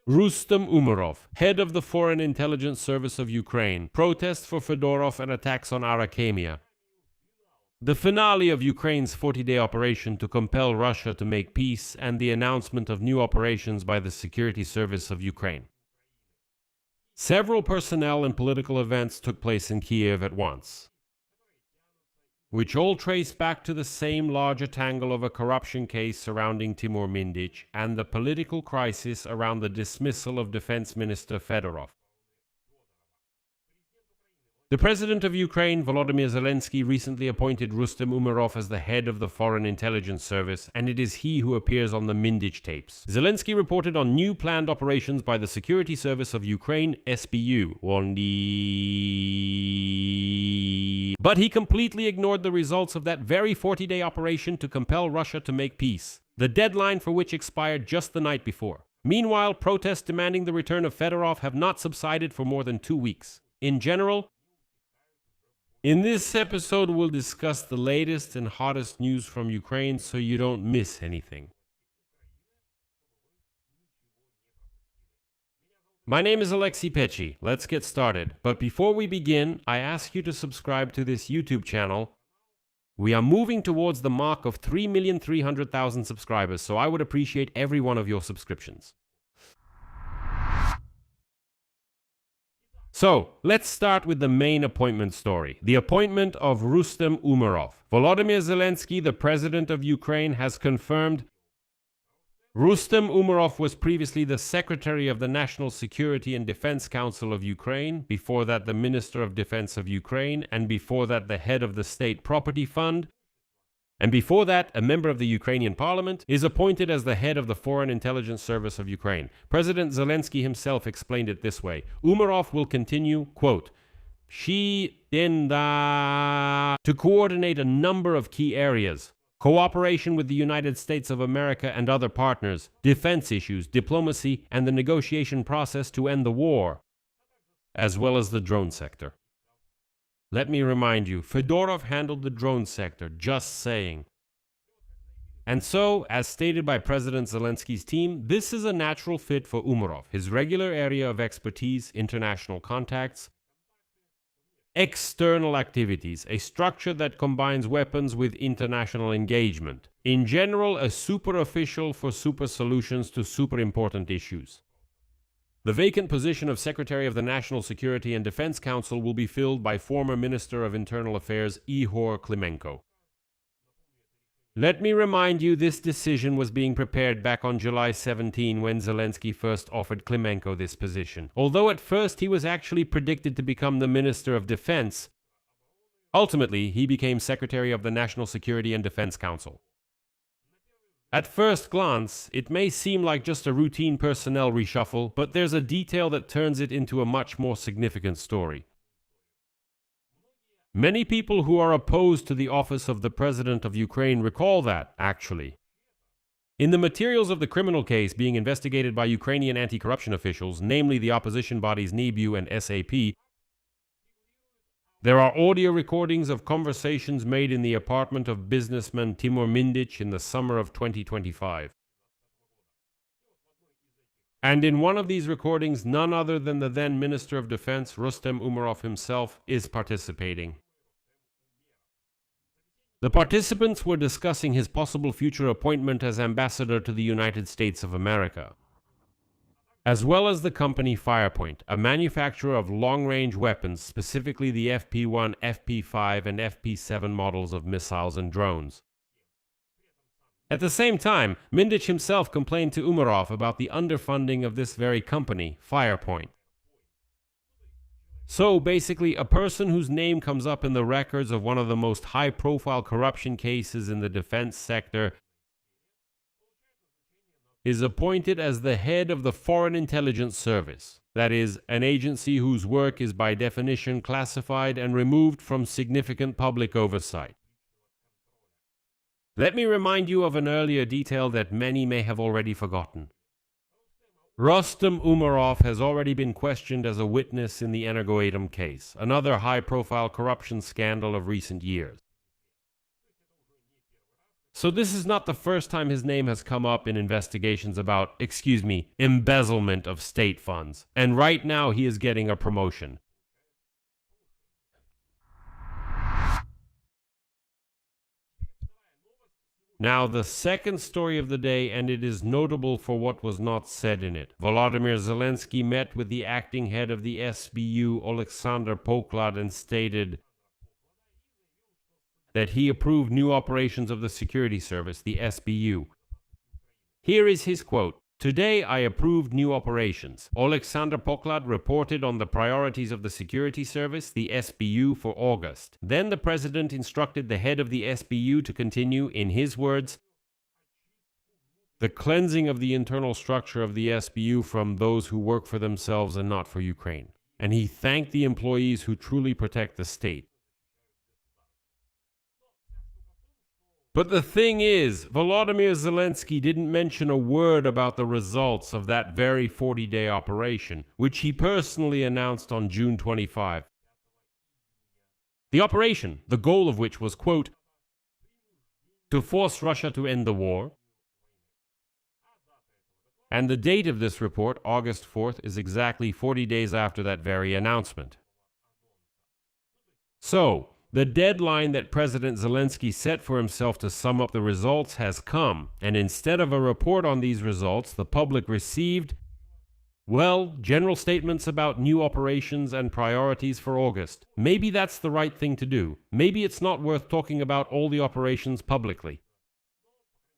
Rustem Umerov, head of the Foreign Intelligence Service of Ukraine, protests for Fedorov and attacks on Arachemia. The finale of Ukraine's 40-day operation to compel Russia to make peace and the announcement of new operations by the Security Service of Ukraine. Several personnel and political events took place in Kyiv at once, which all trace back to the same larger tangle of a corruption case surrounding Timur Mindich and the political crisis around the dismissal of Defense Minister Fedorov. The President of Ukraine, Volodymyr Zelensky, recently appointed Rustem Umerov as the head of the Foreign Intelligence Service, and it is he who appears on the Mindich tapes. Zelensky reported on new planned operations by the Security Service of Ukraine, SBU, but he completely ignored the results of that very 40-day operation to compel Russia to make peace, the deadline for which expired just the night before. Meanwhile, protests demanding the return of Fedorov have not subsided for more than 2 weeks. In general, in this episode, we'll discuss the latest and hottest news from Ukraine so you don't miss anything. My name is Pechiy. Let's get started. But before we begin, I ask you to subscribe to this YouTube channel. We are moving towards the mark of 3,300,000 subscribers, so I would appreciate every one of your subscriptions. So, let's start with the main appointment story, the appointment of Rustem Umerov. Volodymyr Zelensky, the president of Ukraine, has confirmed Rustem Umerov was previously the secretary of the National Security and Defense Council of Ukraine, before that the Minister of Defense of Ukraine, and before that the head of the State Property Fund, and before that, a member of the Ukrainian parliament, is appointed as the head of the Foreign Intelligence Service of Ukraine. President Zelensky himself explained it this way. Umerov will continue, quote, to coordinate a number of key areas: cooperation with the United States of America and other partners, defense issues, diplomacy, and the negotiation process to end the war, as well as the drone sector. Let me remind you, Fedorov handled the drone sector, just saying. And so, as stated by President Zelensky's team, this is a natural fit for Umerov, his regular area of expertise, international contacts, external activities, a structure that combines weapons with international engagement. In general, a super official for super solutions to super important issues. The vacant position of Secretary of the National Security and Defense Council will be filled by former Minister of Internal Affairs Ihor Klimenko. Let me remind you, this decision was being prepared back on July 17 when Zelensky first offered Klimenko this position. Although at first he was actually predicted to become the Minister of Defense, ultimately he became Secretary of the National Security and Defense Council. At first glance, it may seem like just a routine personnel reshuffle, but there's a detail that turns it into a much more significant story. Many people who are opposed to the office of the President of Ukraine recall that, actually. In the materials of the criminal case being investigated by Ukrainian anti-corruption officials, namely the opposition bodies NIBU and SAP, there are audio recordings of conversations made in the apartment of businessman Timur Mindich in the summer of 2025. And in one of these recordings, none other than the then Minister of Defense, Rustem Umerov himself, is participating. The participants were discussing his possible future appointment as ambassador to the United States of America, as well as the company Firepoint, a manufacturer of long-range weapons, specifically the FP1, FP5, and FP7 models of missiles and drones. At the same time, Mindich himself complained to Umerov about the underfunding of this very company, Firepoint. So basically, a person whose name comes up in the records of one of the most high-profile corruption cases in the defense sector is appointed as the head of the Foreign Intelligence Service, that is, an agency whose work is by definition classified and removed from significant public oversight. Let me remind you of an earlier detail that many may have already forgotten. Rustem Umerov has already been questioned as a witness in the Energoatom case, another high-profile corruption scandal of recent years. So this is not the first time his name has come up in investigations about, embezzlement of state funds. And right now he is getting a promotion. Now, the second story of the day, and it is notable for what was not said in it. Volodymyr Zelensky met with the acting head of the SBU, Alexander Poklad, and stated that he approved new operations of the security service, the SBU. Here is his quote. Today I approved new operations. Alexander Poklad reported on the priorities of the security service, the SBU, for August. Then the president instructed the head of the SBU to continue, in his words, the cleansing of the internal structure of the SBU from those who work for themselves and not for Ukraine. And he thanked the employees who truly protect the state. But the thing is, Volodymyr Zelensky didn't mention a word about the results of that very 40-day operation, which he personally announced on June 25. The operation, the goal of which was, quote, to force Russia to end the war. And the date of this report, August 4th, is exactly 40 days after that very announcement. So, the deadline that President Zelensky set for himself to sum up the results has come, and instead of a report on these results, the public received, well, general statements about new operations and priorities for August. Maybe that's the right thing to do. Maybe it's not worth talking about all the operations publicly.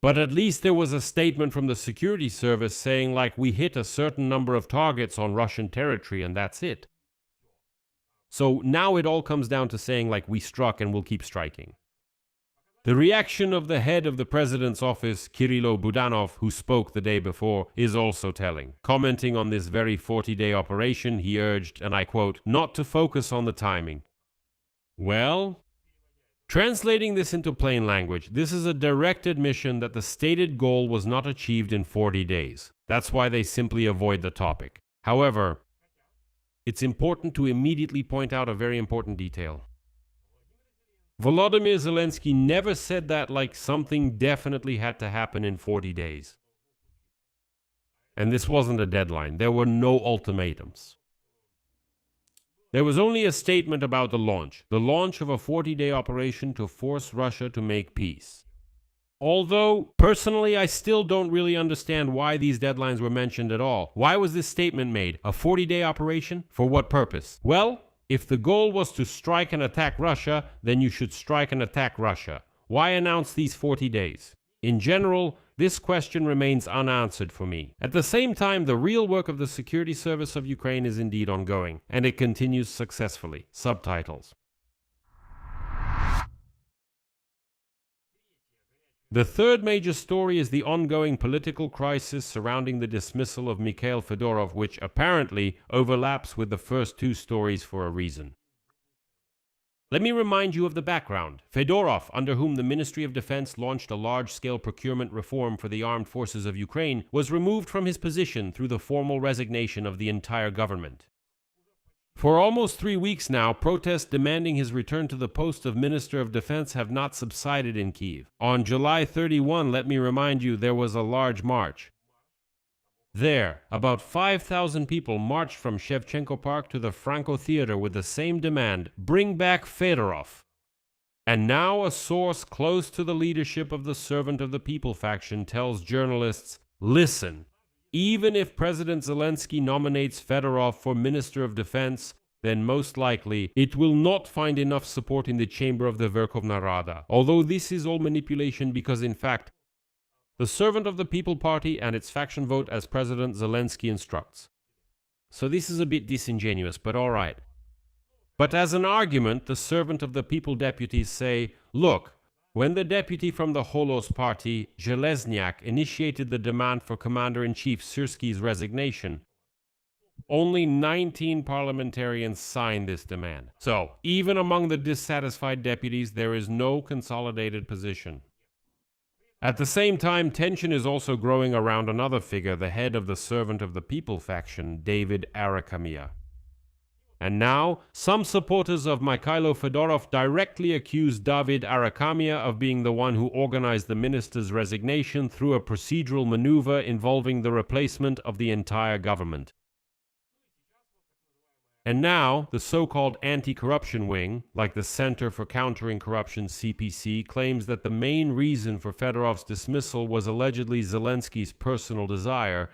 But at least there was a statement from the security service saying, like, we hit a certain number of targets on Russian territory and that's it. So now it all comes down to saying, like, we struck and we'll keep striking. The reaction of the head of the president's office, Kirilo Budanov, who spoke the day before, is also telling. Commenting on this very 40-day operation, he urged, and I quote, not to focus on the timing. Well, translating this into plain language, this is a direct admission that the stated goal was not achieved in 40 days. That's why they simply avoid the topic. However, it's important to immediately point out a very important detail. Volodymyr Zelensky never said that like something definitely had to happen in 40 days. And this wasn't a deadline. There were no ultimatums. There was only a statement about the launch of a 40-day operation to force Russia to make peace. Although, personally, I still don't really understand why these deadlines were mentioned at all. Why was this statement made? A 40-day operation? For what purpose? Well, if the goal was to strike and attack Russia, then you should strike and attack Russia. Why announce these 40 days? In general, this question remains unanswered for me. At the same time, the real work of the security service of Ukraine is indeed ongoing, and it continues successfully. Subtitles. The third major story is the ongoing political crisis surrounding the dismissal of Mikhail Fedorov, which apparently overlaps with the first two stories for a reason. Let me remind you of the background. Fedorov, under whom the Ministry of Defense launched a large-scale procurement reform for the armed forces of Ukraine, was removed from his position through the formal resignation of the entire government. For almost 3 weeks now, protests demanding his return to the post of Minister of Defense have not subsided in Kyiv. On July 31, let me remind you, there was a large march. There, about 5,000 people marched from Shevchenko Park to the Franco Theater with the same demand, bring back Fedorov. And now a source close to the leadership of the Servant of the People faction tells journalists, listen, even if President Zelensky nominates Fedorov for Minister of Defense, then most likely it will not find enough support in the chamber of the Verkhovna Rada. Although this is all manipulation because, in fact, the Servant of the People Party and its faction vote as President Zelensky instructs. So this is a bit disingenuous, but all right. But as an argument, the Servant of the People deputies say, look, when the deputy from the Holos party, Zhelezniak, initiated the demand for Commander-in-Chief Syrsky's resignation, only 19 parliamentarians signed this demand. So, even among the dissatisfied deputies, there is no consolidated position. At the same time, tension is also growing around another figure, the head of the Servant of the People faction, David Arakamia. And now, some supporters of Mikhailo Fedorov directly accuse David Arakamia of being the one who organized the minister's resignation through a procedural maneuver involving the replacement of the entire government. And now, the so-called anti-corruption wing, like the Center for Countering Corruption CPC, claims that the main reason for Fedorov's dismissal was allegedly Zelensky's personal desire.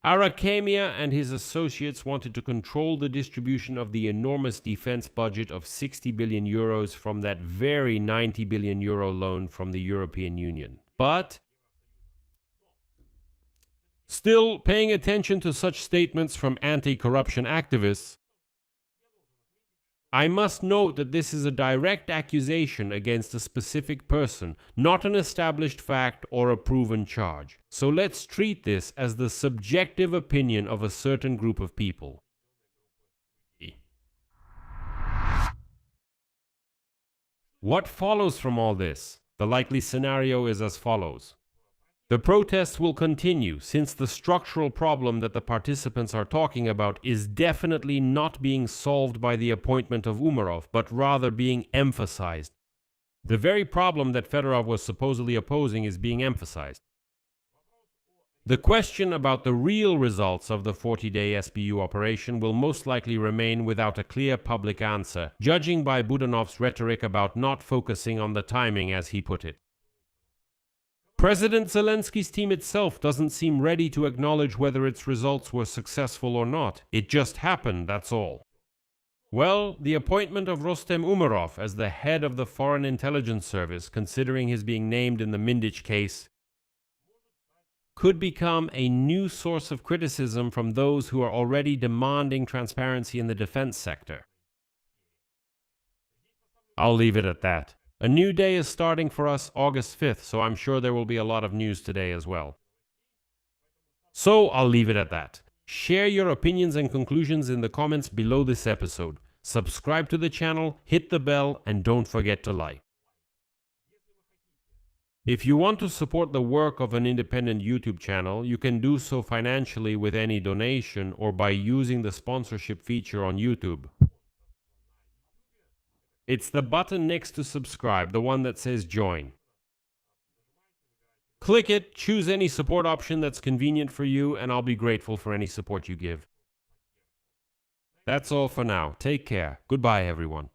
Arakamia and his associates wanted to control the distribution of the enormous defense budget of 60 billion euros from that very 90 billion euro loan from the European Union. But still, paying attention to such statements from anti-corruption activists, I must note that this is a direct accusation against a specific person, not an established fact or a proven charge. So let's treat this as the subjective opinion of a certain group of people. What follows from all this? The likely scenario is as follows. The protests will continue since the structural problem that the participants are talking about is definitely not being solved by the appointment of Umerov, but rather being emphasized. The very problem that Fedorov was supposedly opposing is being emphasized. The question about the real results of the 40-day SBU operation will most likely remain without a clear public answer, judging by Budanov's rhetoric about not focusing on the timing, as he put it. President Zelensky's team itself doesn't seem ready to acknowledge whether its results were successful or not. It just happened, that's all. Well, the appointment of Rustem Umerov as the head of the Foreign Intelligence Service, considering his being named in the Mindich case, could become a new source of criticism from those who are already demanding transparency in the defense sector. I'll leave it at that. A new day is starting for us August 5th, so I'm sure there will be a lot of news today as well. So I'll leave it at that. Share your opinions and conclusions in the comments below this episode. Subscribe to the channel, hit the bell, and don't forget to like. If you want to support the work of an independent YouTube channel, you can do so financially with any donation or by using the sponsorship feature on YouTube. It's the button next to subscribe, the one that says join. Click it, choose any support option that's convenient for you, and I'll be grateful for any support you give. That's all for now. Take care. Goodbye, everyone.